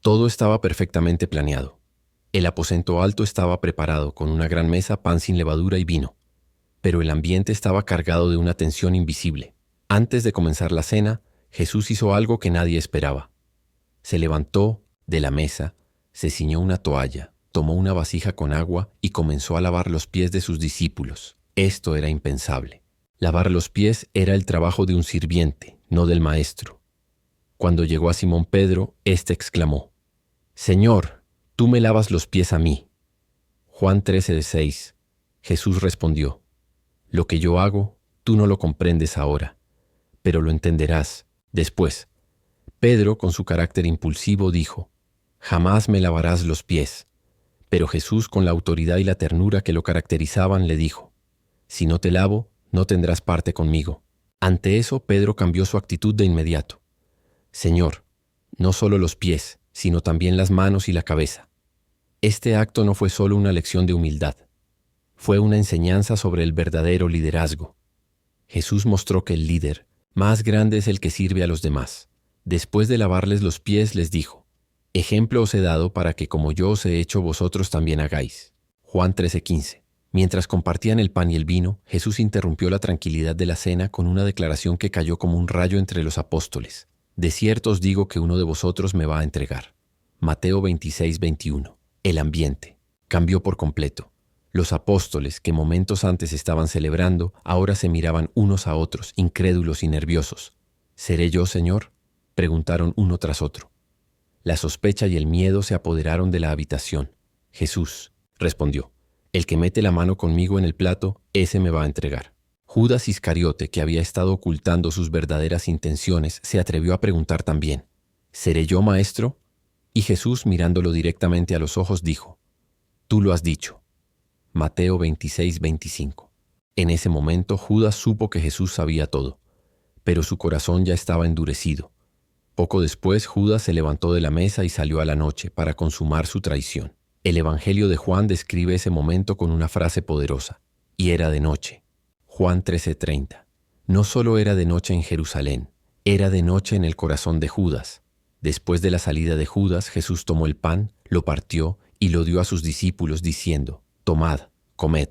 Todo estaba perfectamente planeado. El aposento alto estaba preparado con una gran mesa, pan sin levadura y vino. Pero el ambiente estaba cargado de una tensión invisible. Antes de comenzar la cena, Jesús hizo algo que nadie esperaba. Se levantó de la mesa, se ciñó una toalla, tomó una vasija con agua y comenzó a lavar los pies de sus discípulos. Esto era impensable. Lavar los pies era el trabajo de un sirviente, no del maestro. Cuando llegó a Simón Pedro, éste exclamó: «Señor, tú me lavas los pies a mí». Juan 13:6. Jesús respondió: «Lo que yo hago, tú no lo comprendes ahora, pero lo entenderás después». Pedro, con su carácter impulsivo, dijo: «Jamás me lavarás los pies». Pero Jesús, con la autoridad y la ternura que lo caracterizaban, le dijo: «Si no te lavo, no tendrás parte conmigo». Ante eso, Pedro cambió su actitud de inmediato. «Señor, no solo los pies, sino también las manos y la cabeza». Este acto no fue solo una lección de humildad, fue una enseñanza sobre el verdadero liderazgo. Jesús mostró que el líder más grande es el que sirve a los demás. Después de lavarles los pies, les dijo: «Ejemplo os he dado para que como yo os he hecho, vosotros también hagáis». Juan 13:15. Mientras compartían el pan y el vino, Jesús interrumpió la tranquilidad de la cena con una declaración que cayó como un rayo entre los apóstoles: «De cierto os digo que uno de vosotros me va a entregar». Mateo 26:21. El ambiente cambió por completo. Los apóstoles, que momentos antes estaban celebrando, ahora se miraban unos a otros, incrédulos y nerviosos. «¿Seré yo, Señor?», preguntaron uno tras otro. La sospecha y el miedo se apoderaron de la habitación. «Jesús», respondió, «el que mete la mano conmigo en el plato, ese me va a entregar». Judas Iscariote, que había estado ocultando sus verdaderas intenciones, se atrevió a preguntar también: «¿Seré yo, maestro?». Y Jesús, mirándolo directamente a los ojos, dijo: «Tú lo has dicho». Mateo 26:25. En ese momento Judas supo que Jesús sabía todo, pero su corazón ya estaba endurecido. Poco después, Judas se levantó de la mesa y salió a la noche para consumar su traición. El Evangelio de Juan describe ese momento con una frase poderosa: «Y era de noche». Juan 13:30. No solo era de noche en Jerusalén, era de noche en el corazón de Judas. Después de la salida de Judas, Jesús tomó el pan, lo partió y lo dio a sus discípulos diciendo: «Tomad, comed,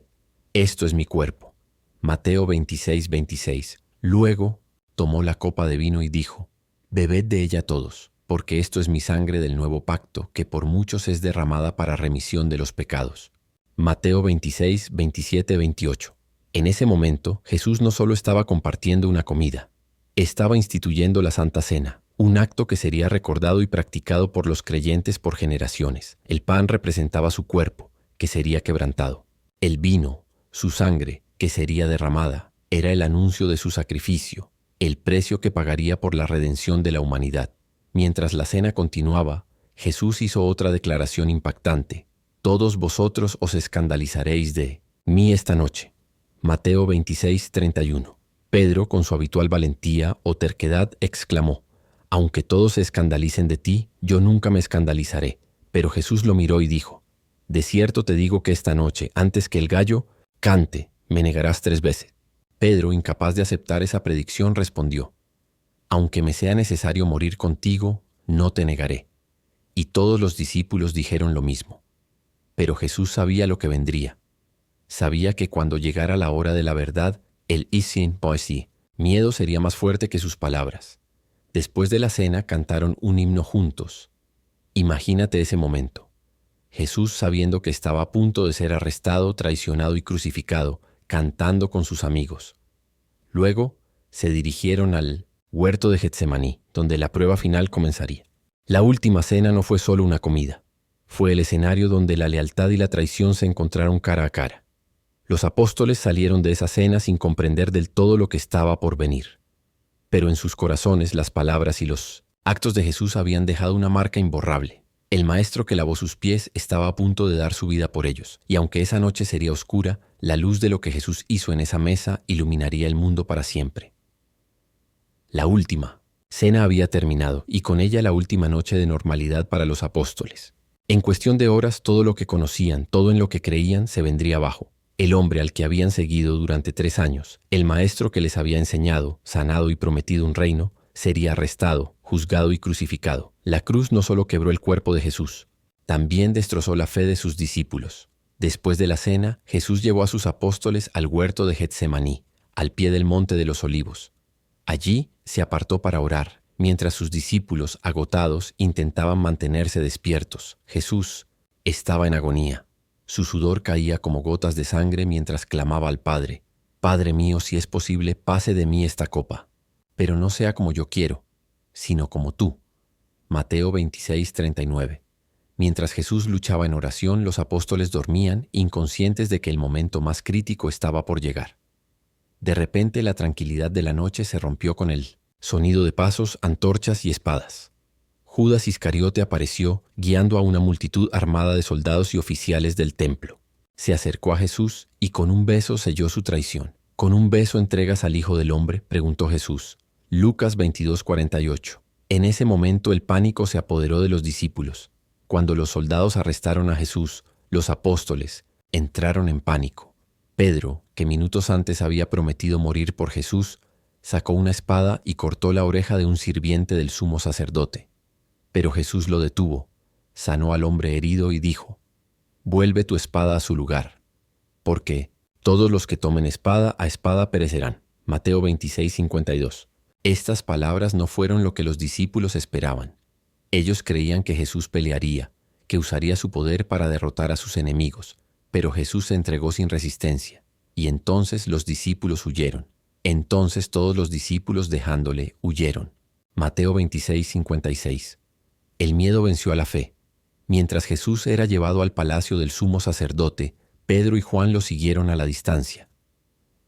esto es mi cuerpo». Mateo 26:26. Luego tomó la copa de vino y dijo: «Bebed de ella todos, porque esto es mi sangre del nuevo pacto, que por muchos es derramada para remisión de los pecados». Mateo 26:27-28. En ese momento, Jesús no solo estaba compartiendo una comida, estaba instituyendo la Santa Cena, un acto que sería recordado y practicado por los creyentes por generaciones. El pan representaba su cuerpo, que sería quebrantado. El vino, su sangre, que sería derramada, era el anuncio de su sacrificio, el precio que pagaría por la redención de la humanidad. Mientras la cena continuaba, Jesús hizo otra declaración impactante: «Todos vosotros os escandalizaréis de mí esta noche». Mateo 26:31. Pedro, con su habitual valentía o terquedad, exclamó: «Aunque todos se escandalicen de ti, yo nunca me escandalizaré». Pero Jesús lo miró y dijo: «De cierto te digo que esta noche, antes que el gallo cante, me negarás 3 veces». Pedro, incapaz de aceptar esa predicción, respondió: «Aunque me sea necesario morir contigo, no te negaré». Y todos los discípulos dijeron lo mismo. Pero Jesús sabía lo que vendría. Sabía que cuando llegara la hora de la verdad, el isin poesi, miedo sería más fuerte que sus palabras. Después de la cena cantaron un himno juntos. Imagínate ese momento. Jesús, sabiendo que estaba a punto de ser arrestado, traicionado y crucificado, cantando con sus amigos. Luego se dirigieron al huerto de Getsemaní, donde la prueba final comenzaría. La última cena no fue solo una comida. Fue el escenario donde la lealtad y la traición se encontraron cara a cara. Los apóstoles salieron de esa cena sin comprender del todo lo que estaba por venir. Pero en sus corazones las palabras y los actos de Jesús habían dejado una marca imborrable. El maestro que lavó sus pies estaba a punto de dar su vida por ellos, y aunque esa noche sería oscura, la luz de lo que Jesús hizo en esa mesa iluminaría el mundo para siempre. La última cena había terminado, y con ella la última noche de normalidad para los apóstoles. En cuestión de horas, todo lo que conocían, todo en lo que creían, se vendría abajo. El hombre al que habían seguido durante 3 años, el maestro que les había enseñado, sanado y prometido un reino, sería arrestado, juzgado y crucificado. La cruz no solo quebró el cuerpo de Jesús, también destrozó la fe de sus discípulos. Después de la cena, Jesús llevó a sus apóstoles al huerto de Getsemaní, al pie del monte de los Olivos. Allí se apartó para orar, mientras sus discípulos, agotados, intentaban mantenerse despiertos. Jesús estaba en agonía. Su sudor caía como gotas de sangre mientras clamaba al Padre: «Padre mío, si es posible, pase de mí esta copa, pero no sea como yo quiero, sino como tú». Mateo 26:39. Mientras Jesús luchaba en oración, los apóstoles dormían, inconscientes de que el momento más crítico estaba por llegar. De repente, la tranquilidad de la noche se rompió con el sonido de pasos, antorchas y espadas. Judas Iscariote apareció, guiando a una multitud armada de soldados y oficiales del templo. Se acercó a Jesús y con un beso selló su traición. ¿Con un beso entregas al Hijo del Hombre?, preguntó Jesús. Lucas 22:48. En ese momento el pánico se apoderó de los discípulos. Cuando los soldados arrestaron a Jesús, los apóstoles entraron en pánico. Pedro, que minutos antes había prometido morir por Jesús, sacó una espada y cortó la oreja de un sirviente del sumo sacerdote. Pero Jesús lo detuvo, sanó al hombre herido y dijo: «Vuelve tu espada a su lugar, porque todos los que tomen espada a espada perecerán». Mateo 26:52. Estas palabras no fueron lo que los discípulos esperaban. Ellos creían que Jesús pelearía, que usaría su poder para derrotar a sus enemigos, pero Jesús se entregó sin resistencia, y entonces los discípulos huyeron. Entonces todos los discípulos, dejándole, huyeron. Mateo 26:56. El miedo venció a la fe. Mientras Jesús era llevado al palacio del sumo sacerdote, Pedro y Juan lo siguieron a la distancia.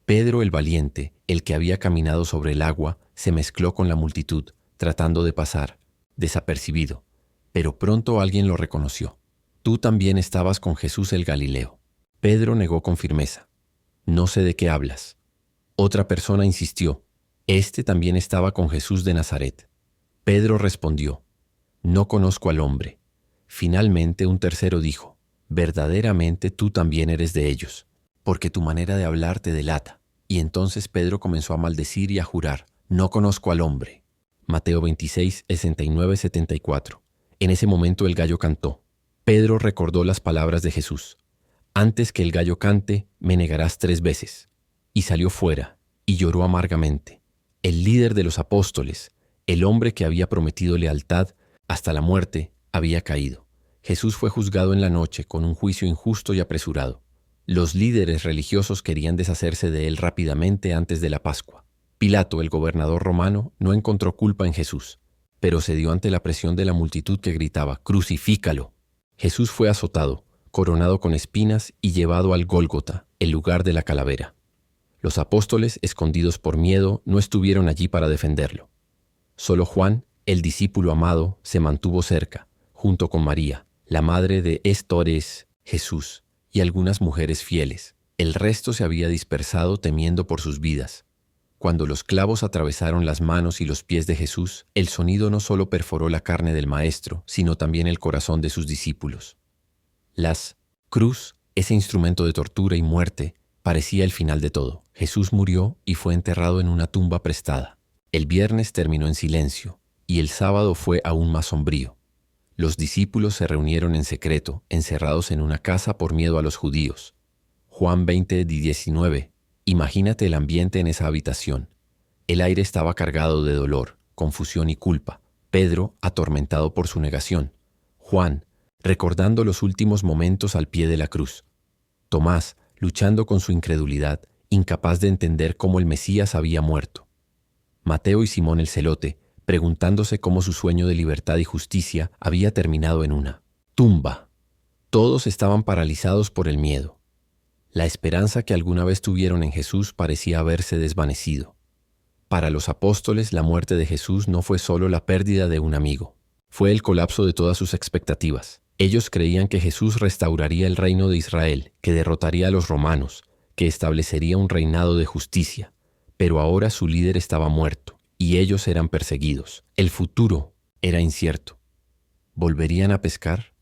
Pedro, el valiente, el que había caminado sobre el agua, se mezcló con la multitud, tratando de pasar desapercibido, pero pronto alguien lo reconoció. «Tú también estabas con Jesús el Galileo». Pedro negó con firmeza: «No sé de qué hablas». Otra persona insistió: «Este también estaba con Jesús de Nazaret». Pedro respondió: «No conozco al hombre». Finalmente un tercero dijo: «Verdaderamente tú también eres de ellos, porque tu manera de hablar te delata». Y entonces Pedro comenzó a maldecir y a jurar: «No conozco al hombre». Mateo 26:69-74. En ese momento el gallo cantó. Pedro recordó las palabras de Jesús: «Antes que el gallo cante, me negarás 3 veces». Y salió fuera, y lloró amargamente. El líder de los apóstoles, el hombre que había prometido lealtad hasta la muerte, había caído. Jesús fue juzgado en la noche con un juicio injusto y apresurado. Los líderes religiosos querían deshacerse de él rápidamente antes de la Pascua. Pilato, el gobernador romano, no encontró culpa en Jesús, pero cedió ante la presión de la multitud que gritaba: «¡Crucifícalo!». Jesús fue azotado, coronado con espinas y llevado al Gólgota, el lugar de la calavera. Los apóstoles, escondidos por miedo, no estuvieron allí para defenderlo. Solo Juan, el discípulo amado, se mantuvo cerca, junto con María, la madre de Jesús, y algunas mujeres fieles. El resto se había dispersado temiendo por sus vidas. Cuando los clavos atravesaron las manos y los pies de Jesús, el sonido no solo perforó la carne del Maestro, sino también el corazón de sus discípulos. Las cruz, ese instrumento de tortura y muerte, parecía el final de todo. Jesús murió y fue enterrado en una tumba prestada. El viernes terminó en silencio, y el sábado fue aún más sombrío. Los discípulos se reunieron en secreto, encerrados en una casa por miedo a los judíos. Juan 20:19. Imagínate el ambiente en esa habitación. El aire estaba cargado de dolor, confusión y culpa. Pedro, atormentado por su negación. Juan, recordando los últimos momentos al pie de la cruz. Tomás, luchando con su incredulidad, incapaz de entender cómo el Mesías había muerto. Mateo y Simón el Celote, preguntándose cómo su sueño de libertad y justicia había terminado en una tumba. Todos estaban paralizados por el miedo. La esperanza que alguna vez tuvieron en Jesús parecía haberse desvanecido. Para los apóstoles, la muerte de Jesús no fue solo la pérdida de un amigo. Fue el colapso de todas sus expectativas. Ellos creían que Jesús restauraría el reino de Israel, que derrotaría a los romanos, que establecería un reinado de justicia. Pero ahora su líder estaba muerto, y ellos eran perseguidos. El futuro era incierto. ¿Volverían a pescar?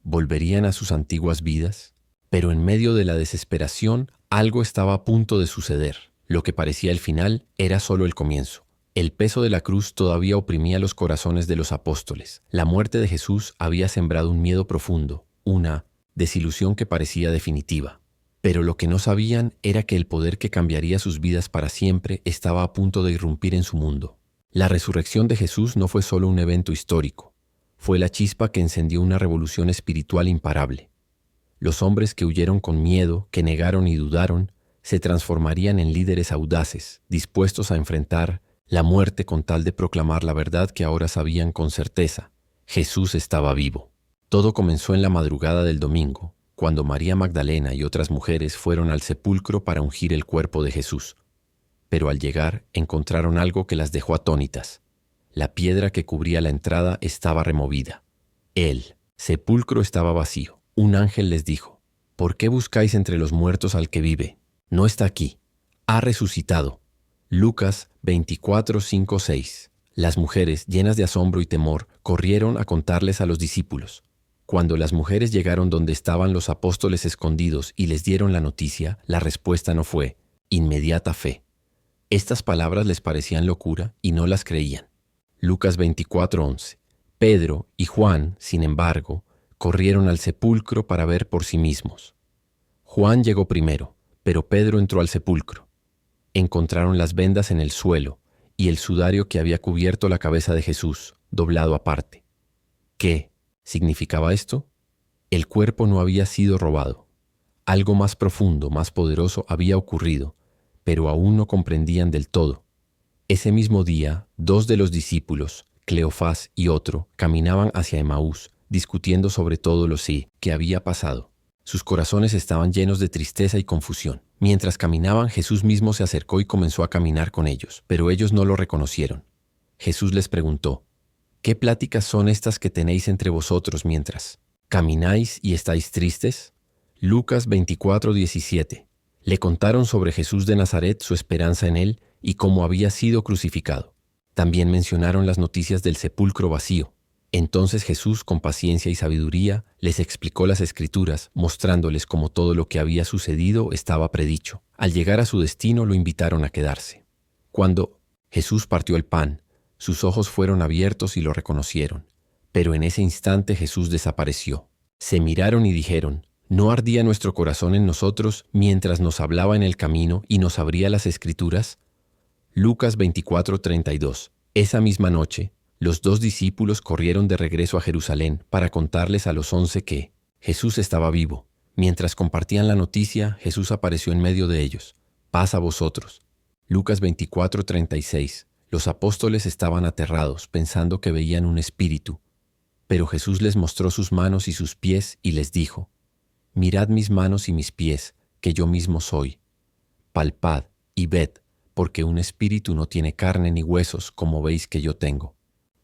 ¿Volverían a sus antiguas vidas? Pero en medio de la desesperación, algo estaba a punto de suceder. Lo que parecía el final era solo el comienzo. El peso de la cruz todavía oprimía los corazones de los apóstoles. La muerte de Jesús había sembrado un miedo profundo, una desilusión que parecía definitiva. Pero lo que no sabían era que el poder que cambiaría sus vidas para siempre estaba a punto de irrumpir en su mundo. La resurrección de Jesús no fue solo un evento histórico, fue la chispa que encendió una revolución espiritual imparable. Los hombres que huyeron con miedo, que negaron y dudaron, se transformarían en líderes audaces, dispuestos a enfrentar la muerte con tal de proclamar la verdad que ahora sabían con certeza: Jesús estaba vivo. Todo comenzó en la madrugada del domingo, cuando María Magdalena y otras mujeres fueron al sepulcro para ungir el cuerpo de Jesús. Pero al llegar encontraron algo que las dejó atónitas. La piedra que cubría la entrada estaba removida. El sepulcro estaba vacío. Un ángel les dijo: ¿Por qué buscáis entre los muertos al que vive? No está aquí, ha resucitado. Lucas 24, 5, 6. Las mujeres, llenas de asombro y temor, corrieron a contarles a los discípulos. Cuando las mujeres llegaron donde estaban los apóstoles escondidos y les dieron la noticia, la respuesta no fue inmediata fe. Estas palabras les parecían locura y no las creían. Lucas 24, 11. Pedro y Juan, sin embargo, corrieron al sepulcro para ver por sí mismos. Juan llegó primero, pero Pedro entró al sepulcro. Encontraron las vendas en el suelo y el sudario que había cubierto la cabeza de Jesús, doblado aparte. ¿Qué significaba esto? El cuerpo no había sido robado. Algo más profundo, más poderoso había ocurrido, pero aún no comprendían del todo. Ese mismo día, 2 de los discípulos, Cleofás y otro, caminaban hacia Emaús, discutiendo sobre todo lo que había pasado. Sus corazones estaban llenos de tristeza y confusión. Mientras caminaban, Jesús mismo se acercó y comenzó a caminar con ellos, pero ellos no lo reconocieron. Jesús les preguntó: ¿Qué pláticas son estas que tenéis entre vosotros mientras camináis y estáis tristes? Lucas 24, 17. Le contaron sobre Jesús de Nazaret, su esperanza en él y cómo había sido crucificado. También mencionaron las noticias del sepulcro vacío. Entonces Jesús, con paciencia y sabiduría, les explicó las Escrituras, mostrándoles cómo todo lo que había sucedido estaba predicho. Al llegar a su destino, lo invitaron a quedarse. Cuando Jesús partió el pan, sus ojos fueron abiertos y lo reconocieron. Pero en ese instante Jesús desapareció. Se miraron y dijeron: ¿No ardía nuestro corazón en nosotros mientras nos hablaba en el camino y nos abría las Escrituras? Lucas 24, 32. Esa misma noche, los 2 discípulos corrieron de regreso a Jerusalén para contarles a los 11 que Jesús estaba vivo. Mientras compartían la noticia, Jesús apareció en medio de ellos. Paz a vosotros. Lucas 24, 36. Los apóstoles estaban aterrados, pensando que veían un espíritu. Pero Jesús les mostró sus manos y sus pies y les dijo: Mirad mis manos y mis pies, que yo mismo soy. Palpad y ved, porque un espíritu no tiene carne ni huesos, como veis que yo tengo.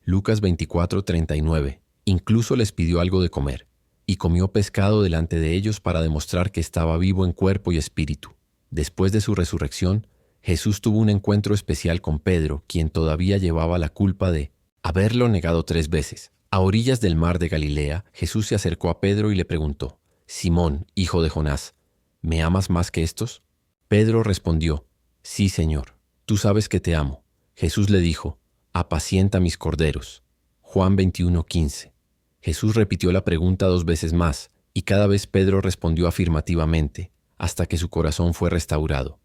Lucas 24, 39. Incluso les pidió algo de comer, y comió pescado delante de ellos para demostrar que estaba vivo en cuerpo y espíritu. Después de su resurrección, Jesús tuvo un encuentro especial con Pedro, quien todavía llevaba la culpa de haberlo negado 3 veces. A orillas del mar de Galilea, Jesús se acercó a Pedro y le preguntó: Simón, hijo de Jonás, ¿me amas más que estos? Pedro respondió: Sí, Señor, tú sabes que te amo. Jesús le dijo: Apacienta mis corderos. Juan 21, 15. Jesús repitió la pregunta 2 veces más, y cada vez Pedro respondió afirmativamente, hasta que su corazón fue restaurado.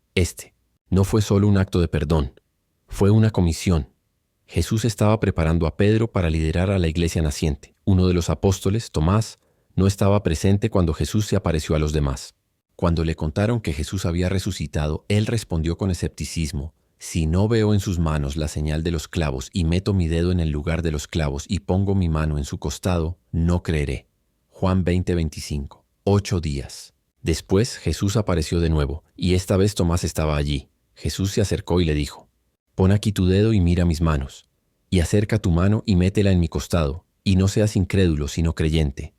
No fue solo un acto de perdón, fue una comisión. Jesús estaba preparando a Pedro para liderar a la iglesia naciente. Uno de los apóstoles, Tomás, no estaba presente cuando Jesús se apareció a los demás. Cuando le contaron que Jesús había resucitado, él respondió con escepticismo: Si no veo en sus manos la señal de los clavos y meto mi dedo en el lugar de los clavos y pongo mi mano en su costado, no creeré. Juan 20, 25. 8 días. Después Jesús apareció de nuevo, y esta vez Tomás estaba allí. Jesús se acercó y le dijo: Pon aquí tu dedo y mira mis manos, y acerca tu mano y métela en mi costado, y no seas incrédulo sino creyente.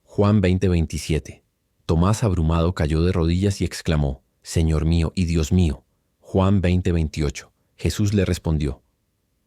Juan 20, 27. Tomás, abrumado, cayó de rodillas y exclamó: Señor mío y Dios mío. Juan 20, 28. Jesús le respondió: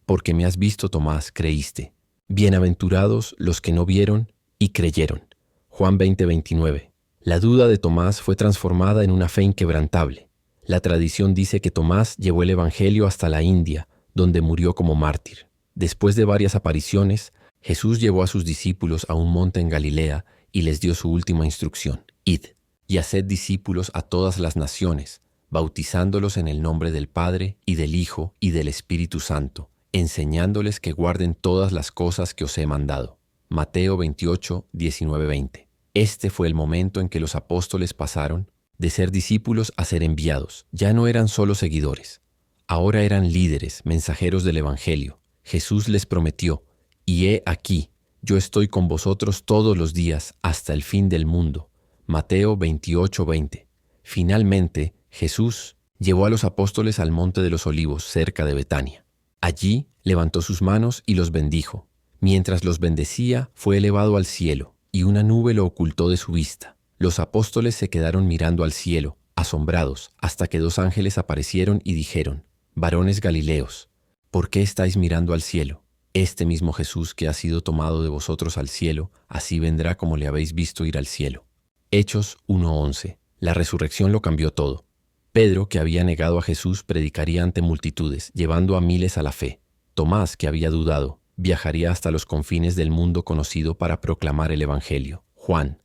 Porque me has visto, Tomás, creíste. Bienaventurados los que no vieron y creyeron. Juan 20, 29. La duda de Tomás fue transformada en una fe inquebrantable. La tradición dice que Tomás llevó el Evangelio hasta la India, donde murió como mártir. Después de varias apariciones, Jesús llevó a sus discípulos a un monte en Galilea y les dio su última instrucción: Id y haced discípulos a todas las naciones, bautizándolos en el nombre del Padre y del Hijo y del Espíritu Santo, enseñándoles que guarden todas las cosas que os he mandado. Mateo 28, 19-20. Este fue el momento en que los apóstoles pasaron de ser discípulos a ser enviados. Ya no eran solo seguidores, ahora eran líderes, mensajeros del Evangelio. Jesús les prometió: y he aquí, yo estoy con vosotros todos los días hasta el fin del mundo. Mateo 28, 20. Finalmente, Jesús llevó a los apóstoles al Monte de los Olivos, cerca de Betania. Allí levantó sus manos y los bendijo. Mientras los bendecía, fue elevado al cielo, y una nube lo ocultó de su vista. Los apóstoles se quedaron mirando al cielo, asombrados, hasta que 2 ángeles aparecieron y dijeron: varones Galileos, ¿por qué estáis mirando al cielo? Este mismo Jesús que ha sido tomado de vosotros al cielo, así vendrá como le habéis visto ir al cielo. Hechos 1:11. La resurrección lo cambió todo. Pedro, que había negado a Jesús, predicaría ante multitudes, llevando a miles a la fe. Tomás, que había dudado, viajaría hasta los confines del mundo conocido para proclamar el Evangelio. Juan,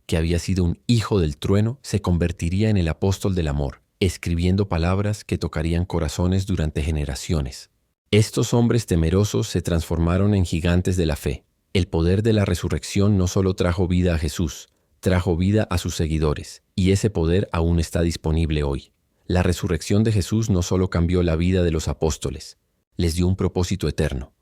que había sido un hijo del trueno, se convertiría en el apóstol del amor, escribiendo palabras que tocarían corazones durante generaciones. Estos hombres temerosos se transformaron en gigantes de la fe. El poder de la resurrección no solo trajo vida a Jesús, trajo vida a sus seguidores, y ese poder aún está disponible hoy. La resurrección de Jesús no solo cambió la vida de los apóstoles, les dio un propósito eterno.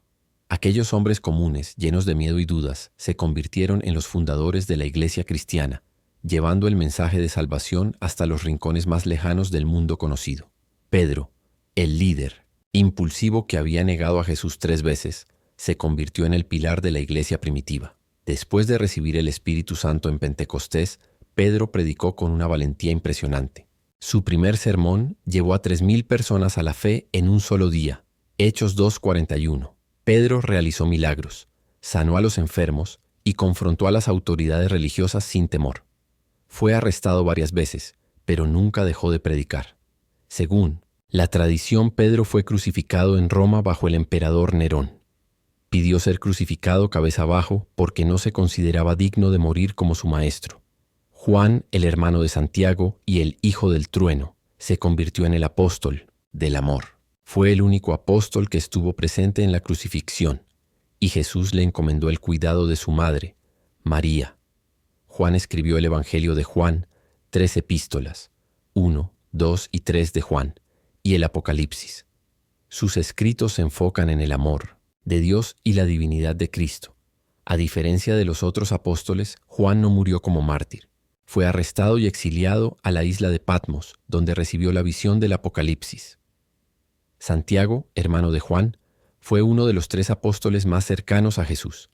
Aquellos hombres comunes, llenos de miedo y dudas, se convirtieron en los fundadores de la iglesia cristiana, llevando el mensaje de salvación hasta los rincones más lejanos del mundo conocido. Pedro, el líder, impulsivo que había negado a Jesús 3 veces, se convirtió en el pilar de la iglesia primitiva. Después de recibir el Espíritu Santo en Pentecostés, Pedro predicó con una valentía impresionante. Su primer sermón llevó a 3,000 personas a la fe en un solo día. Hechos 2:41. Pedro realizó milagros, sanó a los enfermos y confrontó a las autoridades religiosas sin temor. Fue arrestado varias veces, pero nunca dejó de predicar. Según la tradición, Pedro fue crucificado en Roma bajo el emperador Nerón. Pidió ser crucificado cabeza abajo porque no se consideraba digno de morir como su maestro. Juan, el hermano de Santiago y el hijo del trueno, se convirtió en el apóstol del amor. Fue el único apóstol que estuvo presente en la crucifixión, y Jesús le encomendó el cuidado de su madre, María. Juan escribió el Evangelio de Juan, 3 epístolas, 1, 2 y 3 de Juan, y el Apocalipsis. Sus escritos se enfocan en el amor de Dios y la divinidad de Cristo. A diferencia de los otros apóstoles, Juan no murió como mártir. Fue arrestado y exiliado a la isla de Patmos, donde recibió la visión del Apocalipsis. Santiago, hermano de Juan, fue uno de los 3 apóstoles más cercanos a Jesús.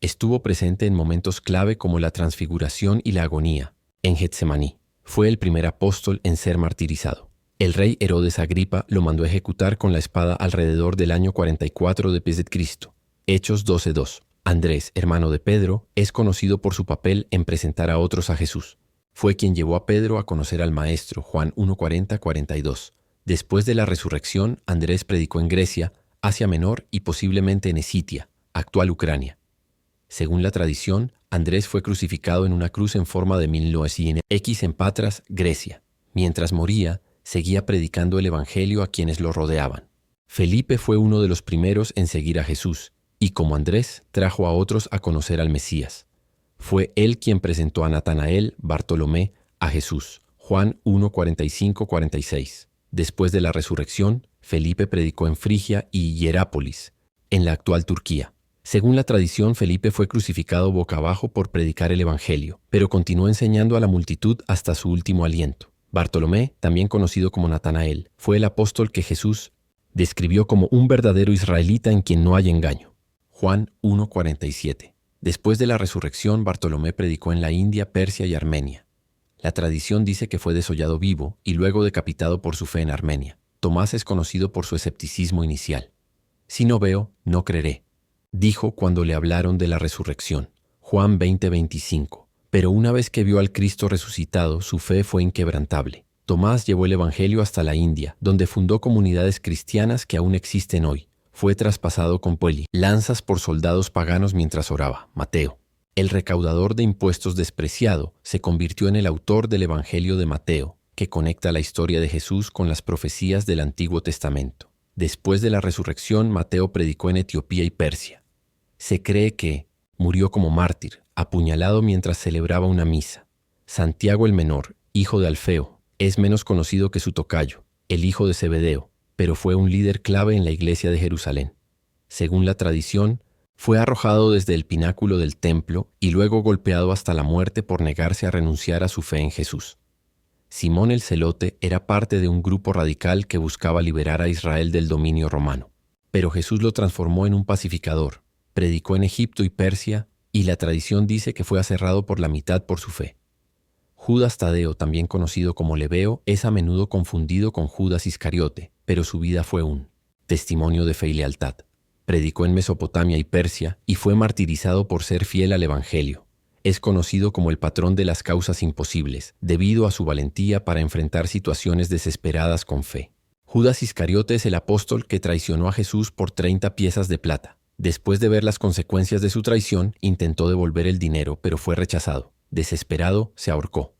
Estuvo presente en momentos clave como la transfiguración y la agonía, en Getsemaní. Fue el primer apóstol en ser martirizado. El rey Herodes Agripa lo mandó ejecutar con la espada alrededor del año 44 después de Cristo. Hechos 12:2. Andrés, hermano de Pedro, es conocido por su papel en presentar a otros a Jesús. Fue quien llevó a Pedro a conocer al Maestro, Juan 1:40-42. Después de la resurrección, Andrés predicó en Grecia, Asia Menor y posiblemente en Escitia, actual Ucrania. Según la tradición, Andrés fue crucificado en una cruz en forma de 1900 en Patras, Grecia. Mientras moría, seguía predicando el Evangelio a quienes lo rodeaban. Felipe fue uno de los primeros en seguir a Jesús, y como Andrés, trajo a otros a conocer al Mesías. Fue él quien presentó a Natanael, Bartolomé, a Jesús. Juan 1:45-46. Después de la resurrección, Felipe predicó en Frigia y Hierápolis, en la actual Turquía. Según la tradición, Felipe fue crucificado boca abajo por predicar el Evangelio, pero continuó enseñando a la multitud hasta su último aliento. Bartolomé, también conocido como Natanael, fue el apóstol que Jesús describió como un verdadero israelita en quien no hay engaño. Juan 1:47. Después de la resurrección, Bartolomé predicó en la India, Persia y Armenia. La tradición dice que fue desollado vivo y luego decapitado por su fe en Armenia. Tomás es conocido por su escepticismo inicial. Si no veo, no creeré, dijo cuando le hablaron de la resurrección. Juan 20:25. Pero una vez que vio al Cristo resucitado, su fe fue inquebrantable. Tomás llevó el Evangelio hasta la India, donde fundó comunidades cristianas que aún existen hoy. Fue traspasado con lanzas por soldados paganos mientras oraba. Mateo. El recaudador de impuestos despreciado se convirtió en el autor del Evangelio de Mateo, que conecta la historia de Jesús con las profecías del Antiguo Testamento. Después de la resurrección, Mateo predicó en Etiopía y Persia. Se cree que murió como mártir, apuñalado mientras celebraba una misa. Santiago el Menor, hijo de Alfeo, es menos conocido que su tocayo, el hijo de Zebedeo, pero fue un líder clave en la iglesia de Jerusalén. Según la tradición, fue arrojado desde el pináculo del templo y luego golpeado hasta la muerte por negarse a renunciar a su fe en Jesús. Simón el Celote era parte de un grupo radical que buscaba liberar a Israel del dominio romano. Pero Jesús lo transformó en un pacificador, predicó en Egipto y Persia, y la tradición dice que fue aserrado por la mitad por su fe. Judas Tadeo, también conocido como Lebeo, es a menudo confundido con Judas Iscariote, pero su vida fue un testimonio de fe y lealtad. Predicó en Mesopotamia y Persia y fue martirizado por ser fiel al Evangelio. Es conocido como el patrón de las causas imposibles, debido a su valentía para enfrentar situaciones desesperadas con fe. Judas Iscariote es el apóstol que traicionó a Jesús por 30 piezas de plata. Después de ver las consecuencias de su traición, intentó devolver el dinero, pero fue rechazado. Desesperado, se ahorcó.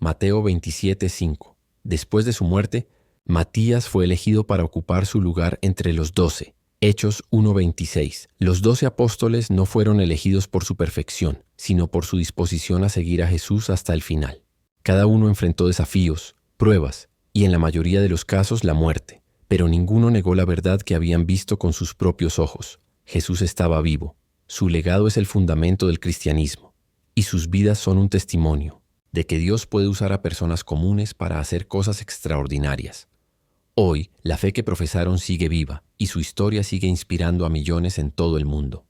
Mateo 27:5. Después de su muerte, Matías fue elegido para ocupar su lugar entre los 12. Hechos 1:26. Los 12 apóstoles no fueron elegidos por su perfección, sino por su disposición a seguir a Jesús hasta el final. Cada uno enfrentó desafíos, pruebas y en la mayoría de los casos la muerte, pero ninguno negó la verdad que habían visto con sus propios ojos. Jesús estaba vivo. Su legado es el fundamento del cristianismo y sus vidas son un testimonio de que Dios puede usar a personas comunes para hacer cosas extraordinarias. Hoy, la fe que profesaron sigue viva y su historia sigue inspirando a millones en todo el mundo.